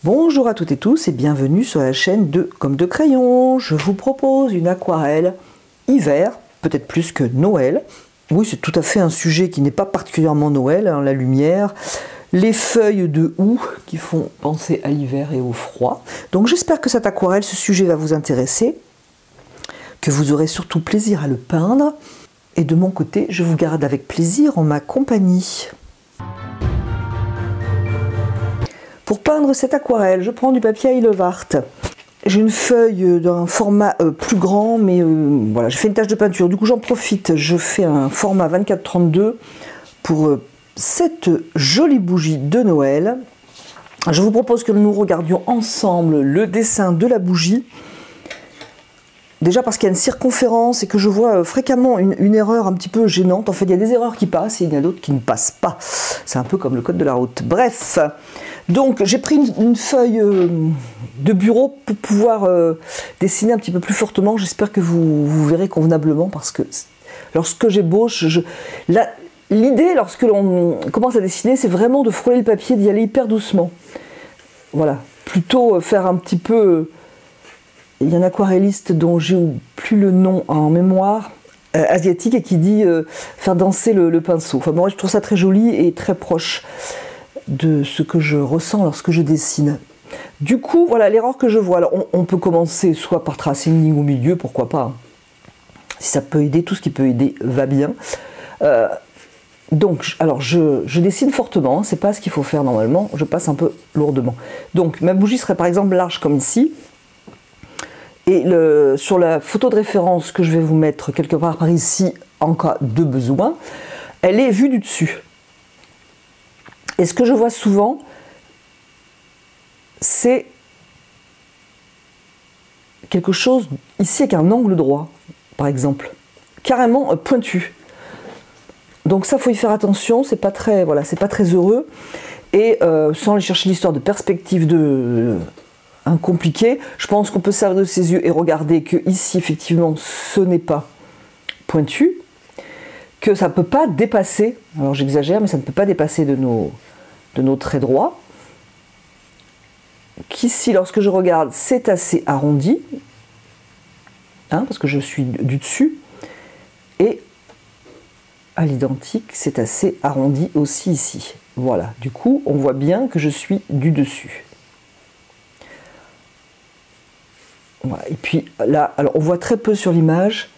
Bonjour à toutes et tous et bienvenue sur la chaîne de Comme de Crayon. Je vous propose une aquarelle hiver, peut-être plus que Noël. Oui, c'est tout à fait un sujet qui n'est pas particulièrement Noël, hein, la lumière, les feuilles de houx qui font penser à l'hiver et au froid. Donc j'espère que cette aquarelle, ce sujet va vous intéresser, que vous aurez surtout plaisir à le peindre. Et de mon côté, je vous garde avec plaisir en ma compagnie. Pour peindre cette aquarelle, je prends du papier à Heilevart. J'ai une feuille d'un format plus grand, mais voilà, j'ai fait une tache de peinture. Du coup, j'en profite. Je fais un format 24-32 pour cette jolie bougie de Noël. Je vous propose que nous regardions ensemble le dessin de la bougie. Déjà parce qu'il y a une circonférence et que je vois fréquemment une erreur un petit peu gênante. En fait, il y a des erreurs qui passent et il y en a d'autres qui ne passent pas. C'est un peu comme le code de la route. Bref, donc j'ai pris une feuille de bureau pour pouvoir dessiner un petit peu plus fortement. J'espère que vous verrez convenablement parce que lorsque j'ébauche, l'idée lorsque l'on commence à dessiner, c'est vraiment de frôler le papier, d'y aller hyper doucement. Voilà, plutôt faire un petit peu... Il y a un aquarelliste dont j'ai plus le nom en mémoire, asiatique, et qui dit faire danser le pinceau. Enfin, moi, je trouve ça très joli et très proche de ce que je ressens lorsque je dessine. Du coup, voilà l'erreur que je vois. Alors, on peut commencer soit par tracer une ligne au milieu, pourquoi pas. Si ça peut aider, tout ce qui peut aider va bien. Donc, alors je dessine fortement, c'est pas ce qu'il faut faire normalement, je passe un peu lourdement. Donc, ma bougie serait par exemple large comme ici. Et sur la photo de référence que je vais vous mettre quelque part par ici, en cas de besoin, elle est vue du dessus. Et ce que je vois souvent, c'est quelque chose ici avec un angle droit, par exemple, carrément pointu. Donc ça, faut y faire attention, c'est pas très, voilà, c'est pas très heureux. Et sans aller chercher l'histoire de perspective compliqué, je pense qu'on peut servir de ses yeux et regarder que ici effectivement ce n'est pas pointu, que ça ne peut pas dépasser, alors j'exagère, mais ça ne peut pas dépasser de nos traits droits, qu'ici lorsque je regarde c'est assez arrondi, hein, parce que je suis du dessus, et à l'identique c'est assez arrondi aussi ici. Voilà, du coup on voit bien que je suis du dessus. Voilà. Et puis là, alors on voit très peu sur l'image,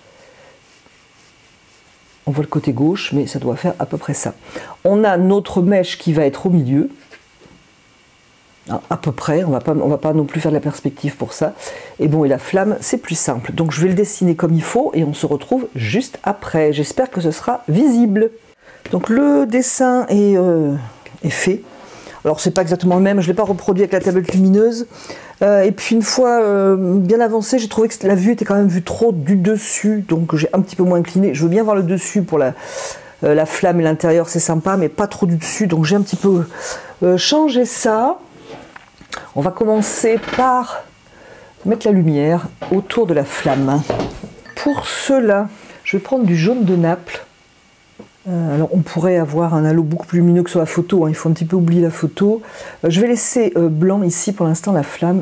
on voit le côté gauche, mais ça doit faire à peu près ça. On a notre mèche qui va être au milieu, à peu près, on va pas non plus faire de la perspective pour ça. Et bon, et la flamme, c'est plus simple. Donc je vais le dessiner comme il faut et on se retrouve juste après. J'espère que ce sera visible. Donc le dessin est fait. Alors c'est pas exactement le même, je ne l'ai pas reproduit avec la tablette lumineuse. Et puis une fois bien avancé, j'ai trouvé que la vue était quand même vue trop du dessus, donc j'ai un petit peu moins incliné. Je veux bien voir le dessus pour la flamme et l'intérieur, c'est sympa, mais pas trop du dessus, donc j'ai un petit peu changé ça. On va commencer par mettre la lumière autour de la flamme. Pour cela, je vais prendre du jaune de Naples. Alors on pourrait avoir un halo beaucoup plus lumineux que sur la photo, hein, il faut un petit peu oublier la photo. Je vais laisser blanc ici pour l'instant la flamme.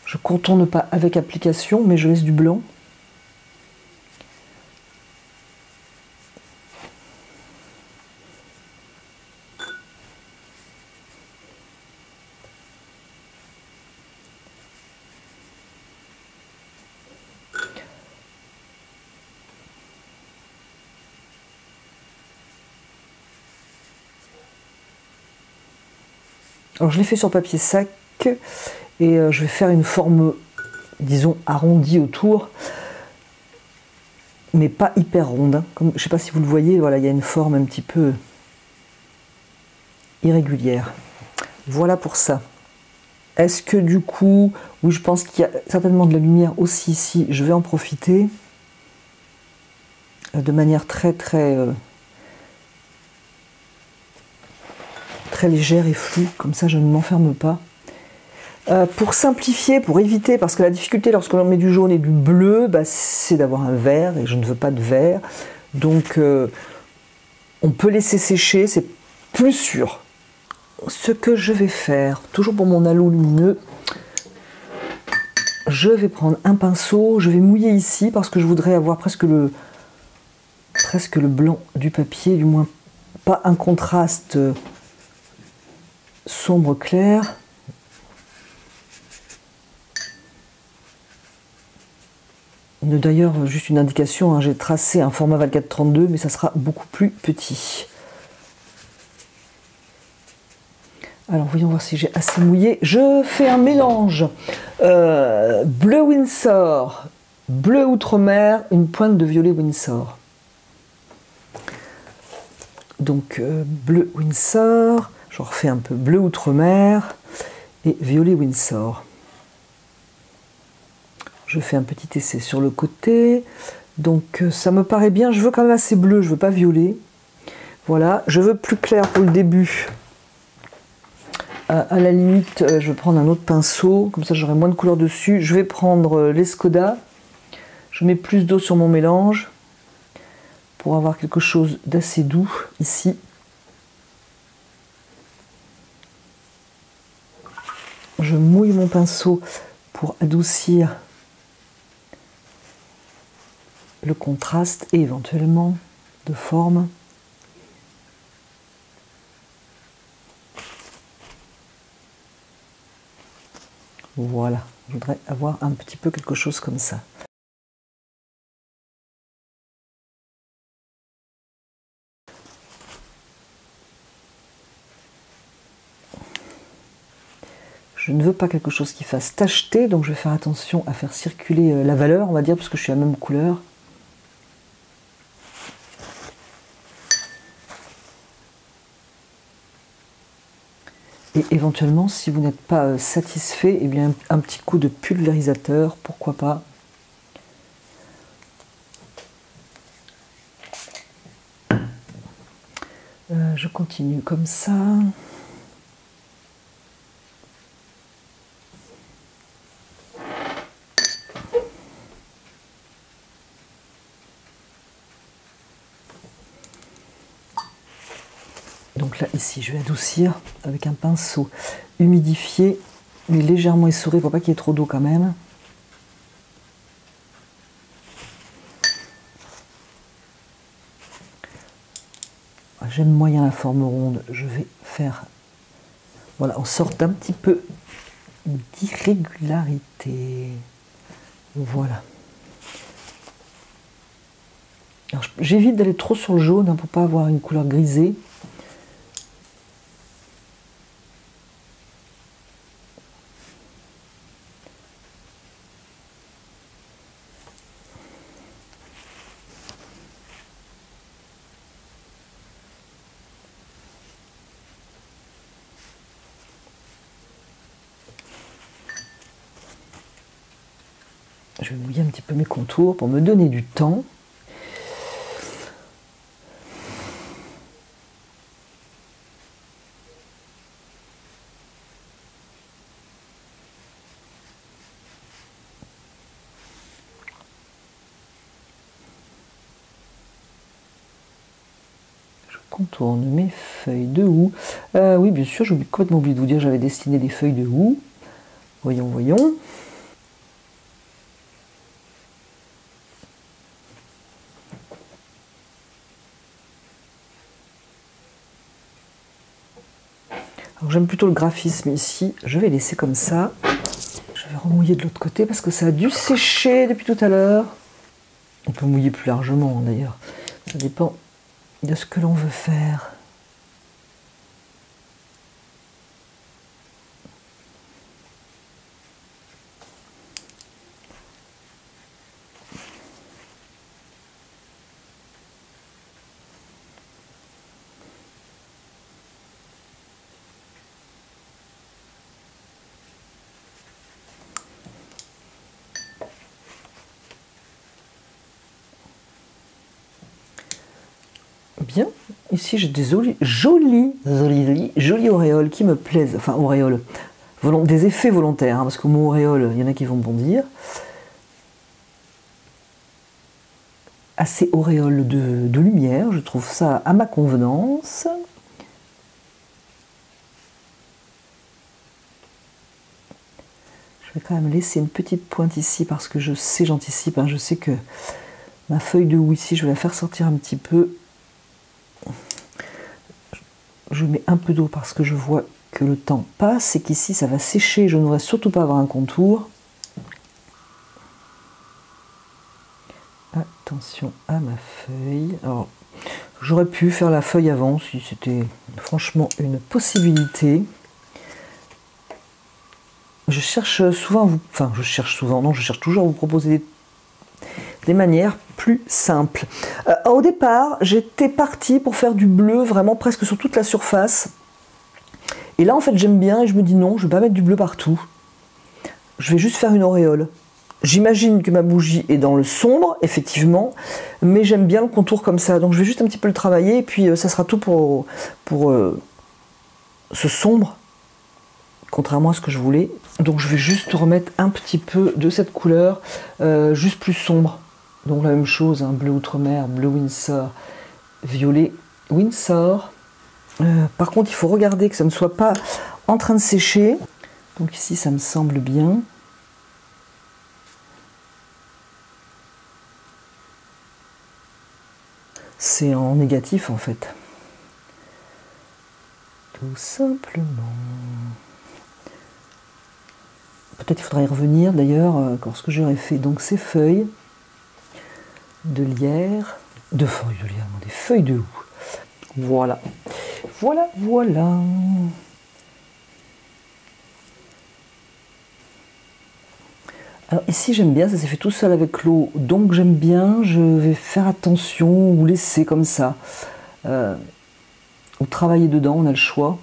Je ne contourne pas avec application, mais je laisse du blanc. Alors je l'ai fait sur papier sac et je vais faire une forme, disons, arrondie autour, mais pas hyper ronde. Hein. Comme, je ne sais pas si vous le voyez, voilà, il y a une forme un petit peu irrégulière. Voilà pour ça. Est-ce que du coup, oui, je pense qu'il y a certainement de la lumière aussi ici, je vais en profiter de manière très légère et floue, comme ça je ne m'enferme pas. Pour simplifier, pour éviter, parce que la difficulté lorsque l'on met du jaune et du bleu, bah, c'est d'avoir un vert, et je ne veux pas de vert. Donc on peut laisser sécher, c'est plus sûr. Ce que je vais faire, toujours pour mon halo lumineux, je vais prendre un pinceau, je vais mouiller ici parce que je voudrais avoir presque le blanc du papier, du moins pas un contraste sombre clair. D'ailleurs, juste une indication, hein, j'ai tracé un format 24-32, mais ça sera beaucoup plus petit. Alors, voyons voir si j'ai assez mouillé. Je fais un mélange bleu Winsor, bleu Outre-mer, une pointe de violet Winsor. Donc, bleu Winsor, je refais un peu bleu Outre-mer et violet Winsor. Je fais un petit essai sur le côté. Donc ça me paraît bien. Je veux quand même assez bleu, je veux pas violet. Voilà, je veux plus clair pour le début. À la limite, je vais prendre un autre pinceau. Comme ça, j'aurai moins de couleur dessus. Je vais prendre l'Escoda. Je mets plus d'eau sur mon mélange pour avoir quelque chose d'assez doux ici. Je mouille mon pinceau pour adoucir le contraste et éventuellement de forme. Voilà, je voudrais avoir un petit peu quelque chose comme ça. Je ne veux pas quelque chose qui fasse tacheter, donc je vais faire attention à faire circuler la valeur, on va dire, parce que je suis à la même couleur. Et éventuellement, si vous n'êtes pas satisfait, eh bien un petit coup de pulvérisateur, pourquoi pas. Je continue comme ça. Donc là, ici, je vais adoucir avec un pinceau humidifié, mais légèrement essoré pour pas qu'il y ait trop d'eau quand même. J'aime moyen la forme ronde, je vais faire, voilà, en sorte d'un petit peu d'irrégularité. Voilà. J'évite d'aller trop sur le jaune hein, pour pas avoir une couleur grisée. Je vais mouiller un petit peu mes contours pour me donner du temps. Je contourne mes feuilles de houx. Oui, bien sûr, j'ai complètement oublié de vous dire j'avais dessiné des feuilles de houx. Voyons, voyons. J'aime plutôt le graphisme ici, je vais laisser comme ça. Je vais remouiller de l'autre côté parce que ça a dû sécher depuis tout à l'heure. On peut mouiller plus largement d'ailleurs, ça dépend de ce que l'on veut faire. Bien, ici j'ai des jolies auréoles qui me plaisent, enfin auréoles, des effets volontaires, hein, parce que le mot auréole, il y en a qui vont bondir. Assez auréole de lumière, je trouve ça à ma convenance. Je vais quand même laisser une petite pointe ici parce que je sais, j'anticipe, hein, je sais que ma feuille de houx ici, je vais la faire sortir un petit peu. Je mets un peu d'eau parce que je vois que le temps passe et qu'ici ça va sécher. Je ne voudrais surtout pas avoir un contour. Attention à ma feuille. Alors, j'aurais pu faire la feuille avant si c'était franchement une possibilité. Je cherche souvent, je cherche toujours à vous proposer des manières plus simples. Au départ, j'étais partie pour faire du bleu vraiment presque sur toute la surface. Et là, en fait, j'aime bien et je me dis non, je ne vais pas mettre du bleu partout. Je vais juste faire une auréole. J'imagine que ma bougie est dans le sombre, effectivement, mais j'aime bien le contour comme ça. Donc je vais juste un petit peu le travailler et puis ça sera tout pour ce sombre, contrairement à ce que je voulais. Donc je vais juste remettre un petit peu de cette couleur, juste plus sombre. Donc la même chose, hein, bleu outre-mer, bleu Windsor, violet Windsor. Par contre, il faut regarder que ça ne soit pas en train de sécher. Donc ici, ça me semble bien. C'est en négatif en fait. Tout simplement. Peut-être il faudra y revenir d'ailleurs lorsque j'aurai fait donc ces feuilles de lierre, des feuilles de houx. Voilà. Voilà, voilà. Alors ici j'aime bien, ça s'est fait tout seul avec l'eau, donc j'aime bien, je vais faire attention ou laisser comme ça. Ou travailler dedans, on a le choix.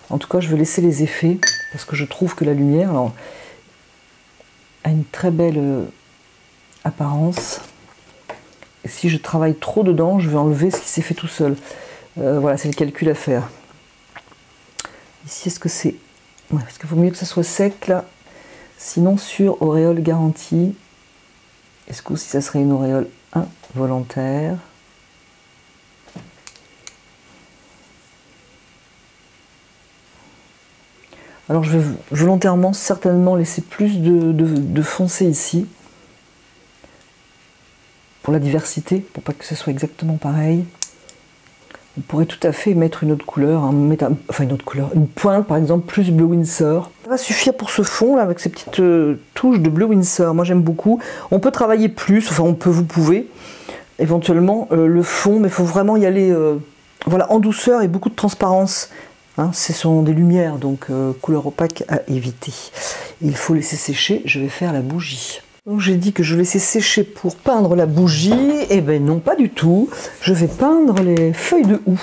En tout cas je vais laisser les effets, parce que je trouve que la lumière alors, a une très belle apparence. Et si je travaille trop dedans, je vais enlever ce qui s'est fait tout seul. Voilà, c'est le calcul à faire. Ici, est-ce que c'est... Ouais, parce qu'il vaut mieux que ça soit sec, là. Sinon, sur auréole garantie, est-ce que si ça serait une auréole involontaire? Alors, je vais volontairement, certainement, laisser plus de foncé ici. Pour la diversité, pour pas que ce soit exactement pareil. On pourrait tout à fait mettre une autre couleur, hein, une pointe par exemple plus bleu Windsor. Ça va suffire pour ce fond là avec ces petites touches de bleu Windsor. Moi j'aime beaucoup. On peut travailler plus, enfin vous pouvez éventuellement le fond, mais il faut vraiment y aller voilà, en douceur et beaucoup de transparence. Hein, ce sont des lumières, donc couleur opaque à éviter. Il faut laisser sécher, je vais faire la bougie. Donc j'ai dit que je laissais sécher pour peindre la bougie, et ben non, pas du tout. Je vais peindre les feuilles de houx.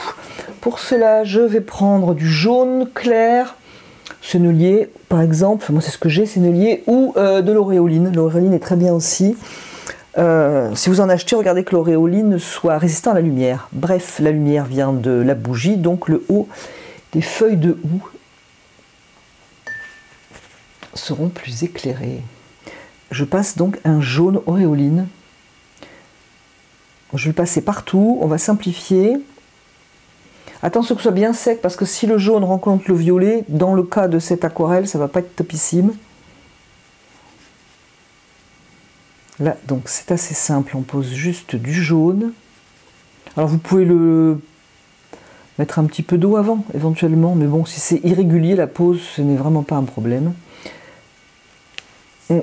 Pour cela, je vais prendre du jaune clair, sennelier par exemple, enfin, moi c'est ce que j'ai, sennelier, ou de l'auréoline. L'auréoline est très bien aussi. Si vous en achetez, regardez que l'auréoline soit résistant à la lumière. Bref, la lumière vient de la bougie, donc le haut des feuilles de houx seront plus éclairés. Je passe donc un jaune auréoline. Je vais le passer partout, on va simplifier. Attention que ce soit bien sec, parce que si le jaune rencontre le violet, dans le cas de cette aquarelle, ça ne va pas être topissime. Là, donc c'est assez simple, on pose juste du jaune. Alors vous pouvez le mettre un petit peu d'eau avant, éventuellement, mais bon, si c'est irrégulier, la pose, ce n'est vraiment pas un problème.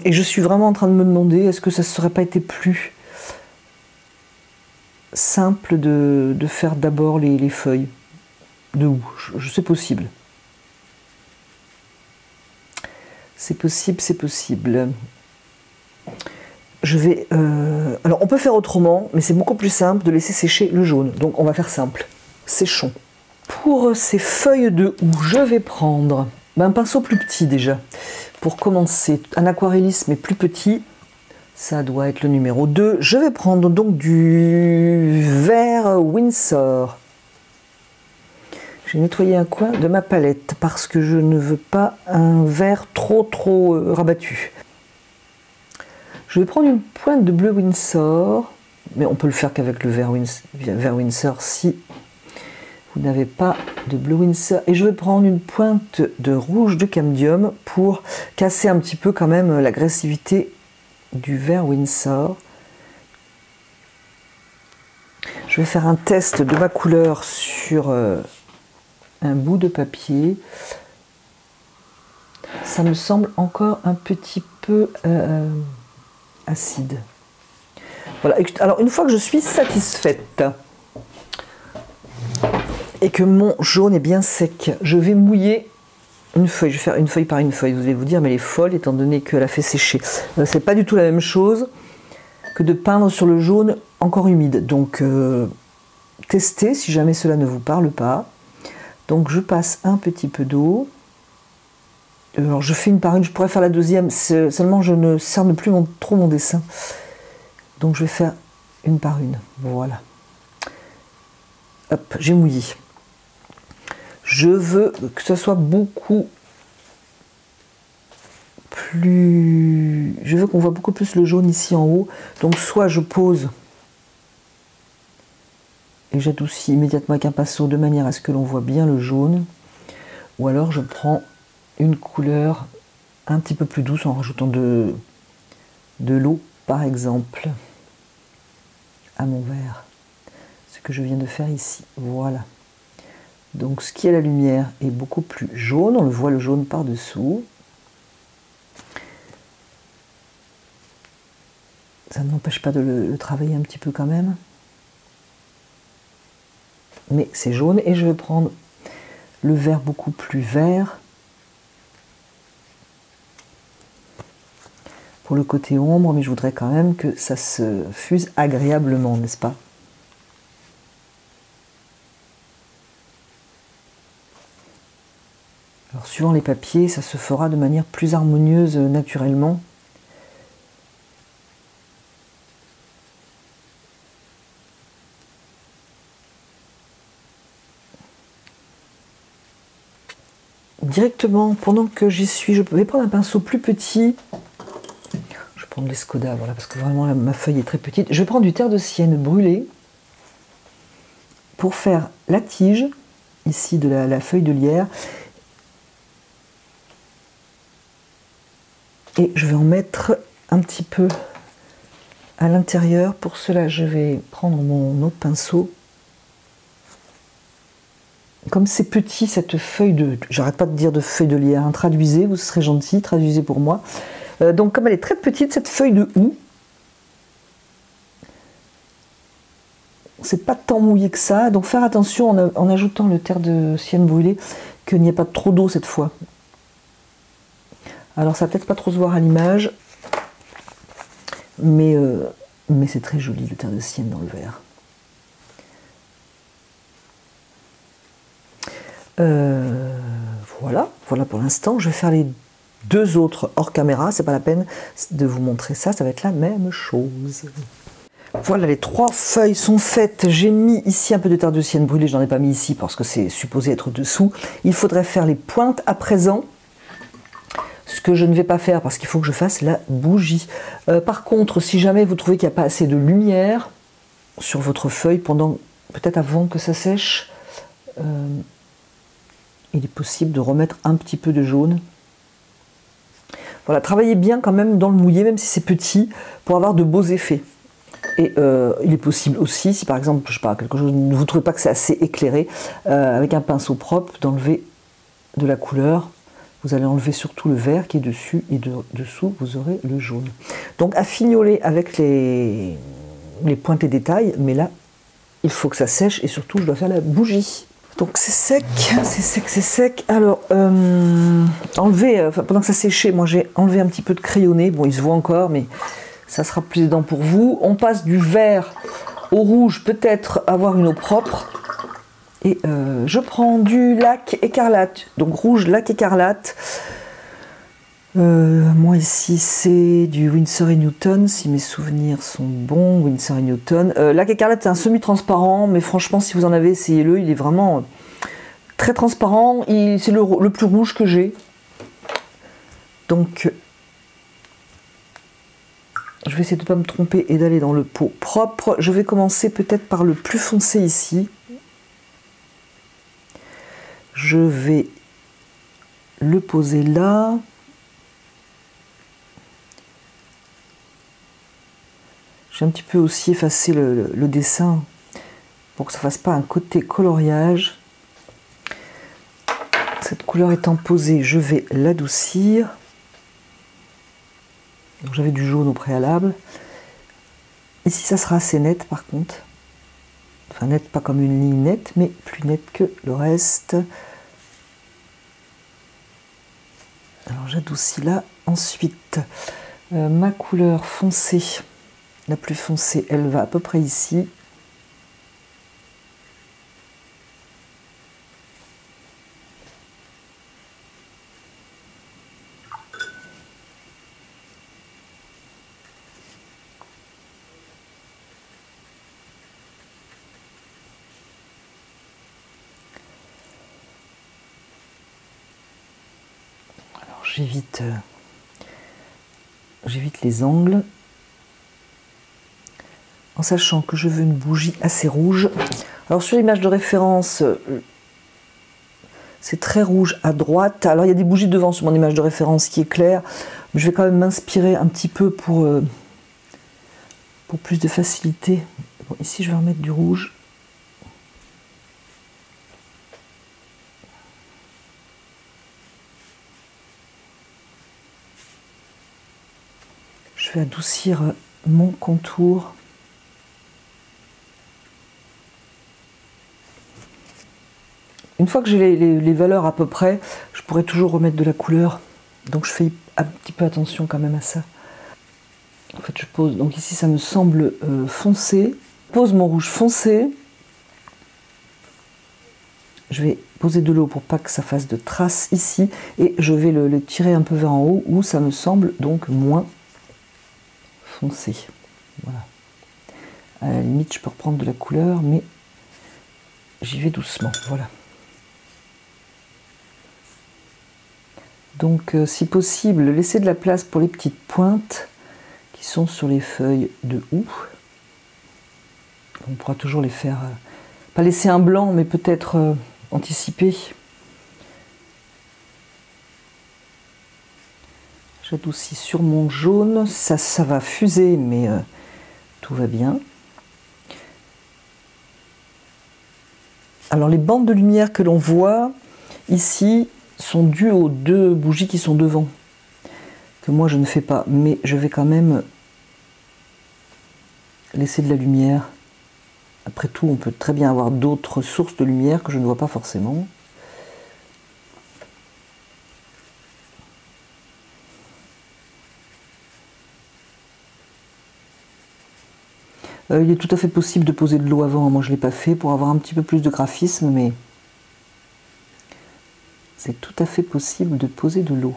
Et je suis vraiment en train de me demander, est-ce que ça ne serait pas été plus simple de faire d'abord les feuilles de houx? C'est possible. C'est possible, c'est possible. Je vais... alors on peut faire autrement, mais c'est beaucoup plus simple de laisser sécher le jaune. Donc on va faire simple. Séchons. Pour ces feuilles de houx, je vais prendre un pinceau plus petit déjà. Pour commencer, un aquarelliste mais plus petit, ça doit être le numéro 2. Je vais prendre donc du vert Windsor. J'ai nettoyé un coin de ma palette parce que je ne veux pas un vert trop rabattu. Je vais prendre une pointe de bleu Windsor, mais on peut le faire qu'avec le vert Windsor si vous n'avez pas de bleu Winsor et je vais prendre une pointe de rouge de cambium pour casser un petit peu quand même l'agressivité du vert Winsor. Je vais faire un test de ma couleur sur un bout de papier. Ça me semble encore un petit peu acide. Voilà. Alors une fois que je suis satisfaite et que mon jaune est bien sec, je vais mouiller une feuille. Je vais faire une feuille par une feuille. Vous allez vous dire, mais elle est folle étant donné qu'elle a fait sécher. C'est pas du tout la même chose que de peindre sur le jaune encore humide. Donc testez si jamais cela ne vous parle pas. Donc je passe un petit peu d'eau. Alors je fais une par une, je pourrais faire la deuxième, seulement je ne cerne plus trop mon dessin. Donc je vais faire une par une. Voilà. Hop, j'ai mouillé. Je veux que ce soit beaucoup plus... Je veux qu'on voit beaucoup plus le jaune ici en haut. Donc soit je pose et j'adoucis immédiatement avec un pinceau de manière à ce que l'on voit bien le jaune. Ou alors je prends une couleur un petit peu plus douce en rajoutant de l'eau par exemple à mon verre. Ce que je viens de faire ici. Voilà. Donc ce qui est à la lumière est beaucoup plus jaune, on le voit le jaune par-dessous. Ça ne m'empêche pas de le travailler un petit peu quand même. Mais c'est jaune et je vais prendre le vert beaucoup plus vert pour le côté ombre, mais je voudrais quand même que ça se fuse agréablement, n'est-ce pas? Alors, suivant les papiers, ça se fera de manière plus harmonieuse naturellement. Directement, pendant que j'y suis, je vais prendre un pinceau plus petit. Je vais prendre l'Escoda, voilà, parce que vraiment ma feuille est très petite. Je vais prendre du terre de sienne brûlée pour faire la tige, ici de la feuille de lierre. Et je vais en mettre un petit peu à l'intérieur. Pour cela, je vais prendre mon autre pinceau. Comme c'est petit, cette feuille de... J'arrête pas de dire de feuille de lierre. Hein, traduisez, vous serez gentil, traduisez pour moi. Donc comme elle est très petite, cette feuille de houx, c'est pas tant mouillé que ça. Donc faire attention en ajoutant le terre de sienne brûlée qu'il n'y ait pas trop d'eau cette fois. Alors ça va peut-être pas trop se voir à l'image, mais c'est très joli le terre de sienne dans le verre. Voilà pour l'instant. Je vais faire les deux autres hors caméra, c'est pas la peine de vous montrer ça, ça va être la même chose. Voilà, les trois feuilles sont faites. J'ai mis ici un peu de terre de sienne brûlée, je n'en ai pas mis ici parce que c'est supposé être dessous. Il faudrait faire les pointes à présent. Ce que je ne vais pas faire parce qu'il faut que je fasse la bougie. Par contre, si jamais vous trouvez qu'il n'y a pas assez de lumière sur votre feuille, peut-être avant que ça sèche, il est possible de remettre un petit peu de jaune. Voilà, travaillez bien quand même dans le mouillé, même si c'est petit, pour avoir de beaux effets. Et il est possible aussi, si par exemple, je sais pas, quelque chose, vous ne trouvez pas que c'est assez éclairé, avec un pinceau propre, d'enlever de la couleur. Vous allez enlever surtout le vert qui est dessus et dessous, vous aurez le jaune. Donc à fignoler avec les pointes et détails, mais là, il faut que ça sèche et surtout, je dois faire la bougie. Donc c'est sec, c'est sec, c'est sec. Alors, pendant que ça séchait, moi j'ai enlevé un petit peu de crayonné. Bon, il se voit encore, mais ça sera plus aidant pour vous. On passe du vert au rouge, peut-être avoir une eau propre. Et je prends du lac écarlate, donc rouge lac écarlate. Moi ici c'est du Winsor & Newton, si mes souvenirs sont bons, Winsor & Newton. Lac écarlate c'est un semi-transparent, mais franchement si vous en avez, essayez-le, il est vraiment très transparent, c'est le plus rouge que j'ai. Donc je vais essayer de ne pas me tromper et d'aller dans le pot propre. Je vais commencer peut-être par le plus foncé ici. Je vais le poser là. J'ai un petit peu aussi effacé le dessin pour que ça ne fasse pas un côté coloriage. Cette couleur étant posée, je vais l'adoucir. J'avais du jaune au préalable. Ici, ça sera assez net par contre. Enfin, net, pas comme une ligne nette, mais plus nette que le reste. Alors, j'adoucis là. Ensuite, ma couleur foncée, la plus foncée, elle va à peu près ici. J'évite les angles, en sachant que je veux une bougie assez rouge. Alors sur l'image de référence, c'est très rouge à droite. Alors il y a des bougies devant sur mon image de référence qui est claire, mais je vais quand même m'inspirer un petit peu pour plus de facilité. Bon, ici je vais remettre du rouge. Je vais adoucir mon contour. Une fois que j'ai les valeurs à peu près, je pourrais toujours remettre de la couleur. Donc je fais un petit peu attention quand même à ça. En fait, je pose. Donc ici, ça me semble foncé. Je pose mon rouge foncé. Je vais poser de l'eau pour pas que ça fasse de traces ici. Et je vais le tirer un peu vers en haut où ça me semble donc moins foncé. Voilà. À la limite, je peux reprendre de la couleur, mais j'y vais doucement. Voilà. Donc, si possible, laissez de la place pour les petites pointes qui sont sur les feuilles de houx. On pourra toujours les faire, pas laisser un blanc, mais peut-être anticiper. J'adoucis sur mon jaune, ça va fuser, mais tout va bien. Alors les bandes de lumière que l'on voit ici sont dues aux deux bougies qui sont devant, que moi je ne fais pas, mais je vais quand même laisser de la lumière. Après tout, on peut très bien avoir d'autres sources de lumière que je ne vois pas forcément. Il est tout à fait possible de poser de l'eau avant, moi je ne l'ai pas fait pour avoir un petit peu plus de graphisme, mais c'est tout à fait possible de poser de l'eau.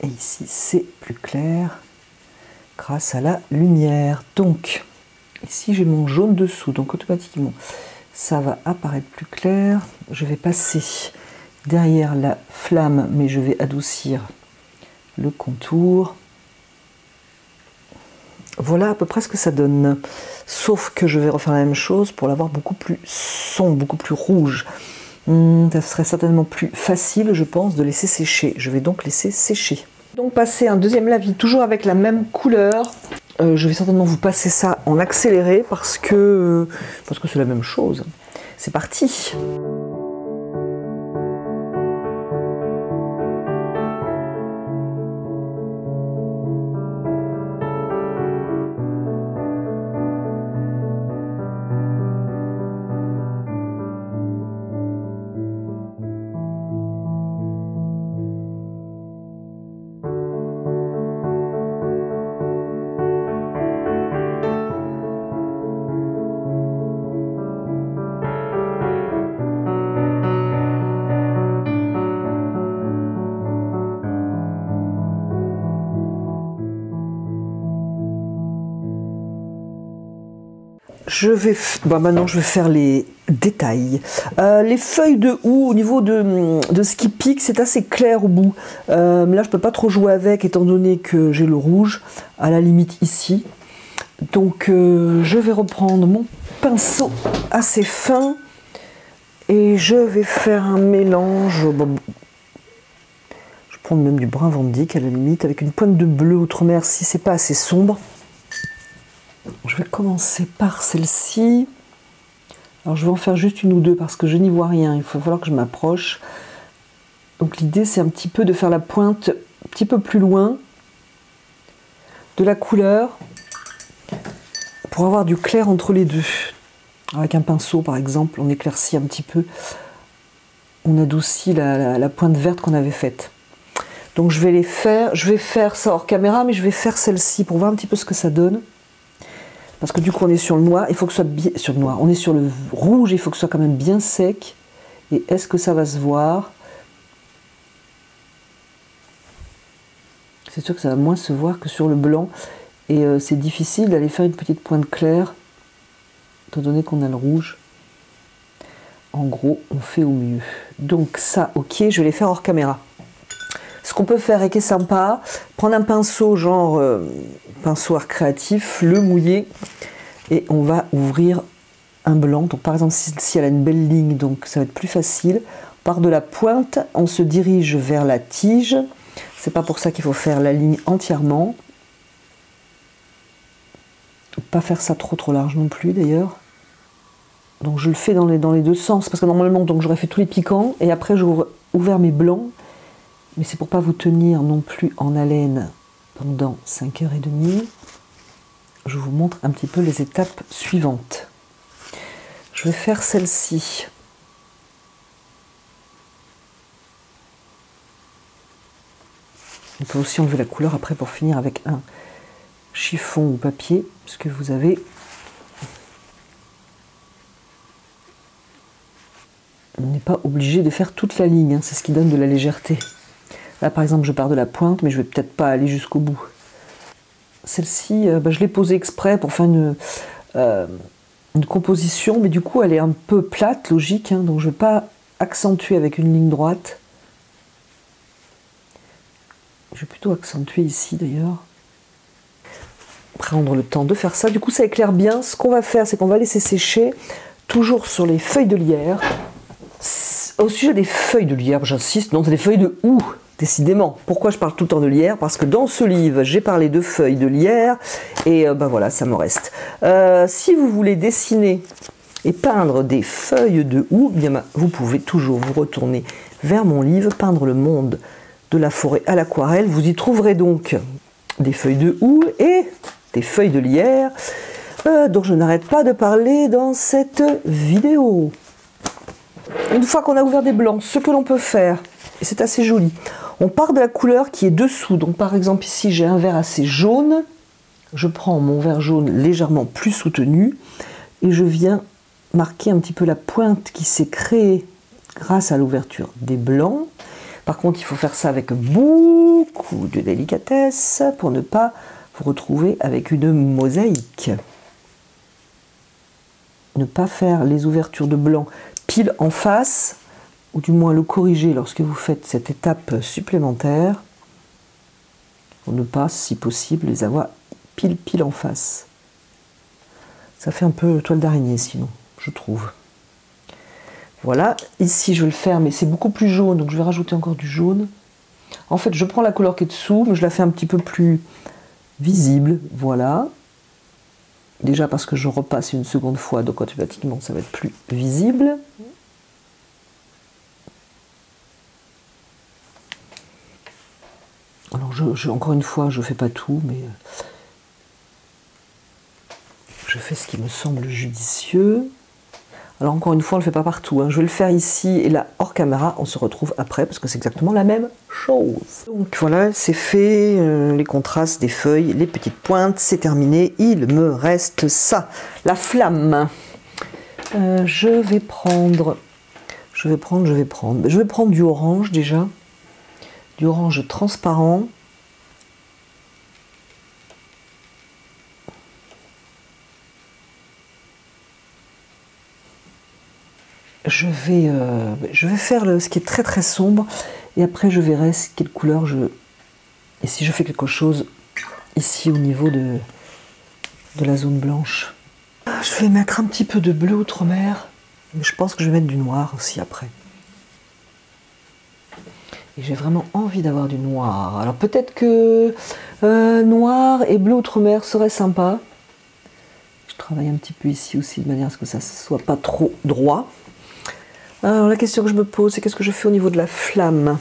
Et ici c'est plus clair grâce à la lumière. Donc ici j'ai mon jaune dessous, donc automatiquement ça va apparaître plus clair. Je vais passer derrière la flamme, mais je vais adoucir le contour. Voilà à peu près ce que ça donne. Sauf que je vais refaire la même chose pour l'avoir beaucoup plus sombre, beaucoup plus rouge. Ça serait certainement plus facile, je pense, de laisser sécher. Je vais donc laisser sécher. Donc passer un deuxième lavis, toujours avec la même couleur. Je vais certainement vous passer ça en accéléré parce que c'est la même chose. C'est parti! Maintenant je vais faire les détails. Les feuilles de houx, au niveau de ce qui pique, c'est assez clair au bout. Mais là je peux pas trop jouer avec étant donné que j'ai le rouge à la limite ici. Donc je vais reprendre mon pinceau assez fin et je vais faire un mélange. Bon, je vais prendre même du brun Van Dyck à la limite avec une pointe de bleu outre-mer si c'est pas assez sombre. Je vais commencer par celle-ci. Alors je vais en faire juste une ou deux parce que je n'y vois rien, il va falloir que je m'approche. Donc l'idée c'est un petit peu de faire la pointe un petit peu plus loin de la couleur pour avoir du clair entre les deux. Avec un pinceau par exemple, on éclaircit un petit peu, on adoucit la pointe verte qu'on avait faite. Donc je vais faire ça hors caméra, mais je vais faire celle-ci pour voir un petit peu ce que ça donne. Parce que du coup on est sur le noir, il faut que ce soit bien sur le noir. On est sur le rouge, il faut que ce soit quand même bien sec. Et est-ce que ça va se voir? C'est sûr que ça va moins se voir que sur le blanc. Et c'est difficile d'aller faire une petite pointe claire, étant donné qu'on a le rouge. En gros, on fait au mieux. Donc ça, ok, je vais les faire hors caméra. Ce qu'on peut faire et qui est sympa, prendre un pinceau genre pinceau art créatif, le mouiller et on va ouvrir un blanc. Donc par exemple si elle a une belle ligne, donc ça va être plus facile. On part de la pointe, on se dirige vers la tige. C'est pas pour ça qu'il faut faire la ligne entièrement. Pas faire ça trop large non plus d'ailleurs. Donc je le fais dans les deux sens parce que normalement donc j'aurais fait tous les piquants et après j'aurais ouvert mes blancs. Mais c'est pour pas vous tenir non plus en haleine pendant 5h30. Je vous montre un petit peu les étapes suivantes. Je vais faire celle-ci. On peut aussi enlever la couleur après pour finir avec un chiffon ou papier, ce que vous avez. On n'est pas obligé de faire toute la ligne, hein, c'est ce qui donne de la légèreté. Là par exemple je pars de la pointe mais je vais peut-être pas aller jusqu'au bout. Celle-ci je l'ai posée exprès pour faire une composition mais du coup elle est un peu plate, logique, hein, donc je ne vais pas accentuer avec une ligne droite. Je vais plutôt accentuer ici d'ailleurs. Prendre le temps de faire ça, du coup ça éclaire bien. Ce qu'on va faire c'est qu'on va laisser sécher toujours sur les feuilles de lierre. Au sujet des feuilles de lierre, j'insiste, non c'est des feuilles de houx. Décidément. Pourquoi je parle tout le temps de lierre? Parce que dans ce livre, j'ai parlé de feuilles de lierre et ben voilà, ça me reste. Si vous voulez dessiner et peindre des feuilles de houx, bien, vous pouvez toujours vous retourner vers mon livre « Peindre le monde de la forêt à l'aquarelle ». Vous y trouverez donc des feuilles de houx et des feuilles de lierre dont je n'arrête pas de parler dans cette vidéo. Une fois qu'on a ouvert des blancs, ce que l'on peut faire, et c'est assez joli, on part de la couleur qui est dessous. Donc par exemple ici j'ai un vert assez jaune, je prends mon vert jaune légèrement plus soutenu et je viens marquer un petit peu la pointe qui s'est créée grâce à l'ouverture des blancs. Par contre il faut faire ça avec beaucoup de délicatesse pour ne pas vous retrouver avec une mosaïque. Ne pas faire les ouvertures de blanc pile en face, ou du moins le corriger lorsque vous faites cette étape supplémentaire, pour ne pas, si possible, les avoir pile en face. Ça fait un peu toile d'araignée sinon, je trouve. Voilà, ici je vais le faire, mais c'est beaucoup plus jaune, donc je vais rajouter encore du jaune. En fait, je prends la couleur qui est dessous, mais je la fais un petit peu plus visible, voilà. Déjà parce que je repasse une seconde fois, donc automatiquement ça va être plus visible. Alors encore une fois, je ne fais pas tout, mais je fais ce qui me semble judicieux. Alors encore une fois, on ne le fait pas partout, hein. Je vais le faire ici et là, hors caméra, on se retrouve après, parce que c'est exactement la même chose. Donc voilà, c'est fait, les contrastes des feuilles, les petites pointes, c'est terminé. Il me reste ça, la flamme. Je vais prendre du orange déjà. Du orange transparent. Je vais faire ce qui est très sombre et après je verrai quelle couleur et si je fais quelque chose ici au niveau de de la zone blanche. Je vais mettre un petit peu de bleu outre-mer, mais je pense que je vais mettre du noir aussi après. Et j'ai vraiment envie d'avoir du noir. Alors peut-être que noir et bleu outre-mer serait sympa. Je travaille un petit peu ici aussi de manière à ce que ça ne soit pas trop droit. Alors la question que je me pose, c'est qu'est-ce que je fais au niveau de la flamme?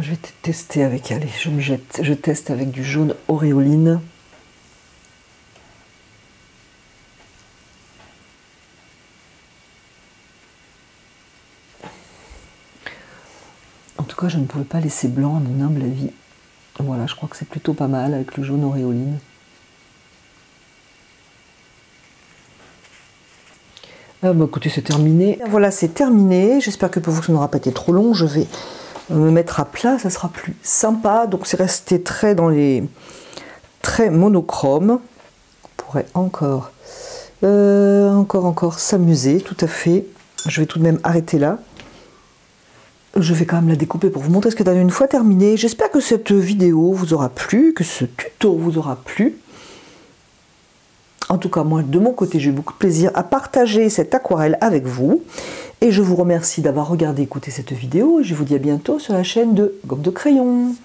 Je vais tester avec, allez, je teste avec du jaune auréoline. En tout cas, je ne pouvais pas laisser blanc à mon humble avis. Voilà, je crois que c'est plutôt pas mal avec le jaune auréoline. Ah bah écoutez, c'est terminé. Voilà, c'est terminé. J'espère que pour vous, ça n'aura pas été trop long. Je vais me mettre à plat, ça sera plus sympa. Donc c'est resté très dans les traits monochromes. On pourrait encore s'amuser, tout à fait. Je vais tout de même arrêter là. Je vais quand même la découper pour vous montrer ce que t'as une fois terminé. J'espère que cette vidéo vous aura plu, que ce tuto vous aura plu. En tout cas, moi, de mon côté, j'ai eu beaucoup de plaisir à partager cette aquarelle avec vous. Et je vous remercie d'avoir regardé et écouté cette vidéo. Et je vous dis à bientôt sur la chaîne de Gomme de Crayon.